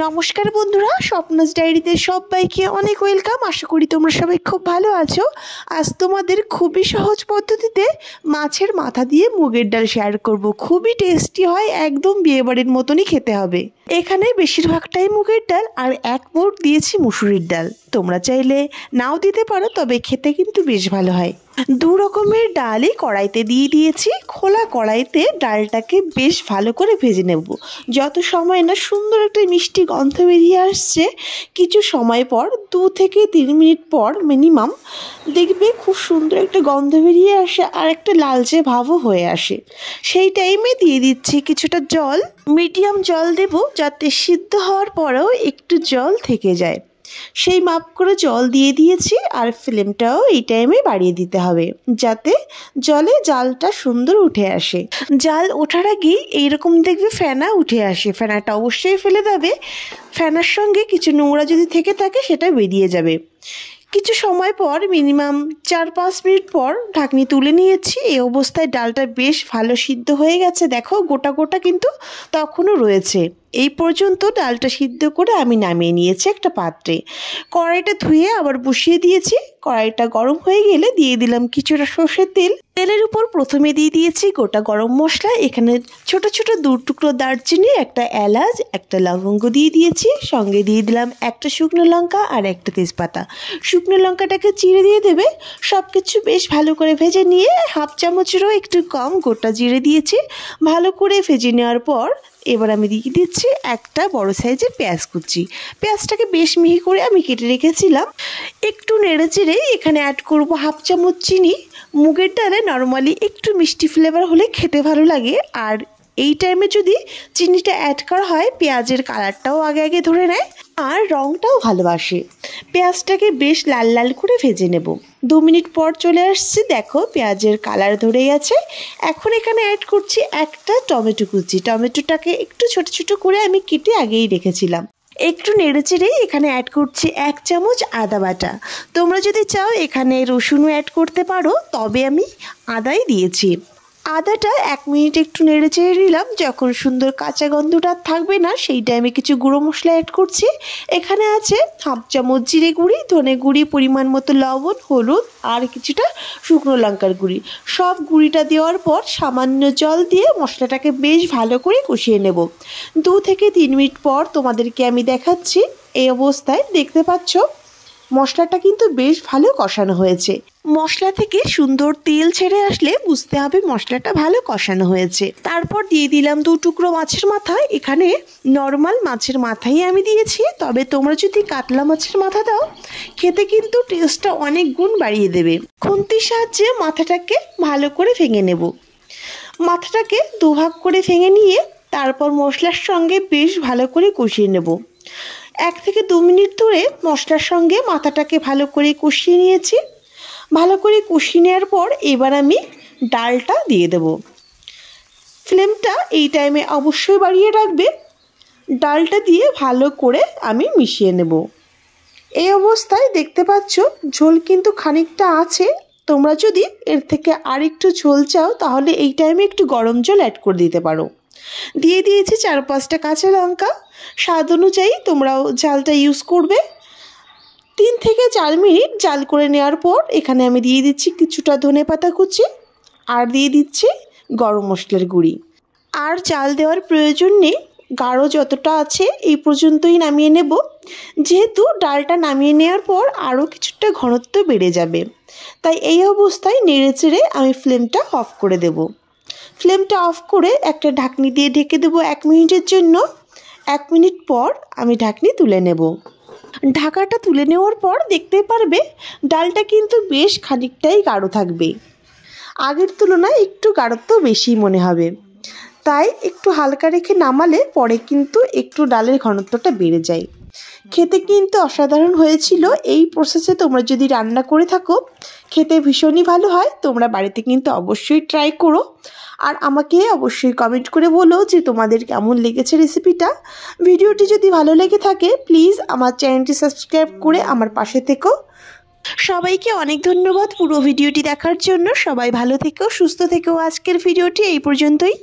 নমস্কার বন্ধুরা, স্বপ্নজ ডায়েরিতে সবাইকে অনেক ওয়েলকাম। আশা করি তোমরা সবাই খুব ভালো আছো। আজ তোমাদের খুবই সহজ পদ্ধতিতে মাছের মাথা দিয়ে মুগের ডাল শেয়ার করব। খুবই টেস্টি হয়, একদম বিয়েবাড়ির মতনই খেতে হবে। এখানে বেশিরভাগটাই মুগের ডাল আর এক মুঠ দিয়েছি মুসুরির ডাল। তোমরা চাইলে নাও দিতে পারো, তবে খেতে কিন্তু বেশ ভালো হয়। দু রকমের ডালই কড়াইতে দিয়ে দিয়েছি। খোলা কড়াইতে ডালটাকে বেশ ভালো করে ভেজে নেব। যত সময় না সুন্দর একটা মিষ্টি গন্ধ বেরিয়ে আসছে, কিছু সময় পর 2 থেকে 3 মিনিট পর মিনিমাম দেখবে খুব সুন্দর একটা গন্ধ বেরিয়ে আসে আর একটা লালচে ভাবও হয়ে আসে। সেই টাইমে দিয়ে দিচ্ছি কিছুটা জল। মিডিয়াম জল দেব, যাতে সিদ্ধ হওয়ার পরেও একটু জল থেকে যায়। সেই মাপ করে জল দিয়ে দিয়েছি, আর ফ্লেমটাও এই টাইমে বাড়িয়ে দিতে হবে, যাতে জলে জালটা সুন্দর উঠে আসে। জাল ওঠার আগেই এইরকম দেখবে ফেনা উঠে আসে। ফেনাটা অবশ্যই ফেলে দেবে। ফেনার সঙ্গে কিছু নোংরা যদি থেকে থাকে সেটা বেরিয়ে যাবে। কিছু সময় পর মিনিমাম 4-5 মিনিট পর ঢাকনি তুলে নিয়েছি। এই অবস্থায় ডালটা বেশ ভালো সিদ্ধ হয়ে গেছে। দেখো গোটা গোটা কিন্তু তখনও রয়েছে। এই পর্যন্ত ডালটা সিদ্ধ করে আমি নামিয়ে নিয়েছি একটা পাত্রে। কড়াইটা ধুয়ে আবার বসিয়ে দিয়েছি। কড়াইটা গরম হয়ে গেলে দিয়ে দিলাম কিছুটা সর্ষের তেল। তেলের উপর প্রথমে দিয়ে দিয়েছি গোটা গরম মশলা। এখানে ছোট ছোট 2 টুকরো দারচিনি, একটা এলাচ, একটা লবঙ্গ দিয়ে দিয়েছি। সঙ্গে দিয়ে দিলাম একটা শুকনো লঙ্কা আর একটা তেজপাতা। শুকনো লঙ্কাটাকে চিড়ে দিয়ে দেবে। সব কিছু বেশ ভালো করে ভেজে নিয়ে 1/2 চামচেরও একটু কম গোটা জিরে দিয়েছি। ভালো করে ভেজে নেওয়ার পর এবার আমি দিয়ে দিচ্ছি একটা বড় সাইজের পেঁয়াজ কুচি। পেঁয়াজটাকে বেশ মিহি করে আমি কেটে রেখেছিলাম। একটু নেড়ে চেড়ে এখানে অ্যাড করব 1/2 চামচ চিনি। মুগের ডালে নর্মালি একটু মিষ্টি ফ্লেভার হলে খেতে ভালো লাগে, আর এই টাইমে যদি চিনিটা অ্যাড করা হয় পেঁয়াজের কালারটাও আগে আগে ধরে নেয় আর রঙটাও ভালোবাসে। পেঁয়াজটাকে বেশ লাল লাল করে ভেজে নেব। 2 মিনিট পর চলে আসছি। দেখো পেঁয়াজের কালার ধরে গেছে। এখন এখানে অ্যাড করছি একটা টমেটো কুচি। টমেটোটাকে একটু ছোট ছোট করে আমি কেটে আগেই রেখেছিলাম। একটু নেড়েচেড়ে এখানে অ্যাড করছি 1 চামচ আদা বাটা। তোমরা যদি চাও এখানে রসুনও অ্যাড করতে পারো, তবে আমি আদাই দিয়েছি। আদাটা 1 মিনিট একটু নেড়ে চেড়ে নিলাম। যখন সুন্দর কাঁচা গন্ধটা থাকবে না, সেই টাইমে কিছু গুঁড়ো মশলা অ্যাড করছি। এখানে আছে 1/2 চামচ জিরে গুঁড়ি, ধনে গুঁড়ি, পরিমাণ মতো লবণ, হলুদ আর কিছুটা শুকনো লঙ্কার গুঁড়ি। সব গুঁড়িটা দেওয়ার পর সামান্য জল দিয়ে মশলাটাকে বেশ ভালো করে কষিয়ে নেব। 2 থেকে 3 মিনিট পর তোমাদেরকে আমি দেখাচ্ছি। এই অবস্থায় দেখতে পাচ্ছ মশলাটা কিন্তু বেশ ভালো কষানো হয়েছে। মশলা থেকে সুন্দর তেল ছেড়ে আসলে বুঝতে হবে মশলাটা ভালো কষানো হয়েছে। তারপর দিয়ে দিলাম 2 টুকরো মাছের মাথা। এখানে নর্মাল মাছের মাথাই আমি দিয়েছি, তবে তোমরা যদি কাতলা মাছের মাথা দাও খেতে কিন্তু টেস্টটা অনেক গুণ বাড়িয়ে দেবে। খুন্তির সাহায্যে মাথাটাকে ভালো করে ভেঙে নেব। মাথাটাকে 2 ভাগ করে ভেঙে নিয়ে তারপর মশলার সঙ্গে বেশ ভালো করে কষিয়ে নেব। 1 থেকে 2 মিনিট ধরে মশলার সঙ্গে মাথাটাকে ভালো করে কষিয়ে নিয়েছি। ভালো করে কষিয়ে নেওয়ার পর এবার আমি ডালটা দিয়ে দেব। ফ্লেমটা এই টাইমে অবশ্যই বাড়িয়ে রাখবে। ডালটা দিয়ে ভালো করে আমি মিশিয়ে নেব। এই অবস্থায় দেখতে পাচ্ছ ঝোল কিন্তু খানিকটা আছে। তোমরা যদি এর থেকে আরেকটু ঝোল চাও তাহলে এই টাইমে একটু গরম জল অ্যাড করে দিতে পারো। দিয়ে দিয়েছি 4-5টা কাঁচা লঙ্কা। স্বাদ অনুযায়ী তোমরাও ঝালটা ইউজ করবে। 3 থেকে 4 মিনিট জাল করে নেওয়ার পর এখানে আমি দিয়ে দিচ্ছি কিছুটা ধনেপাতা কুচি আর দিয়ে দিচ্ছি গরম মশলার গুঁড়ি। আর জাল দেওয়ার প্রয়োজন নেই, গাঢ় যতটা আছে এই পর্যন্তই নামিয়ে নেব। যেহেতু ডালটা নামিয়ে নেওয়ার পর আরও কিছুটা ঘনত্ব বেড়ে যাবে, তাই এই অবস্থায় নেড়ে চেড়ে আমি ফ্লেমটা অফ করে দেব। ফ্লেমটা অফ করে একটা ঢাকনি দিয়ে ঢেকে দেবো 1 মিনিটের জন্য। 1 মিনিট পর আমি ঢাকনি তুলে নেব। ঢাকাটা তুলে নেওয়ার পর দেখতে পারবে ডালটা কিন্তু বেশ খানিকটাই গাঢ় থাকবে। আগের তুলনায় একটু গাঢ়ত্ব বেশি মনে হবে, তাই একটু হালকা রেখে নামালে পরে কিন্তু একটু ডালের ঘনত্বটা বেড়ে যায়। খেতে কিন্তু অসাধারণ হয়েছিল। এই প্রসেসে তোমরা যদি রান্না করে থাকো খেতে ভীষণই ভালো হয়। তোমরা বাড়িতে কিন্তু অবশ্যই ট্রাই করো, আর আমাকে অবশ্যই কমেন্ট করে বলো যে তোমাদের কেমন লেগেছে রেসিপিটা। ভিডিওটি যদি ভালো লেগে থাকে প্লিজ আমার চ্যানেলটি সাবস্ক্রাইব করে আমার পাশে থেকো। সবাইকে অনেক ধন্যবাদ পুরো ভিডিওটি দেখার জন্য। সবাই ভালো থেকো, সুস্থ থেকো। আজকের ভিডিওটি এই পর্যন্তই।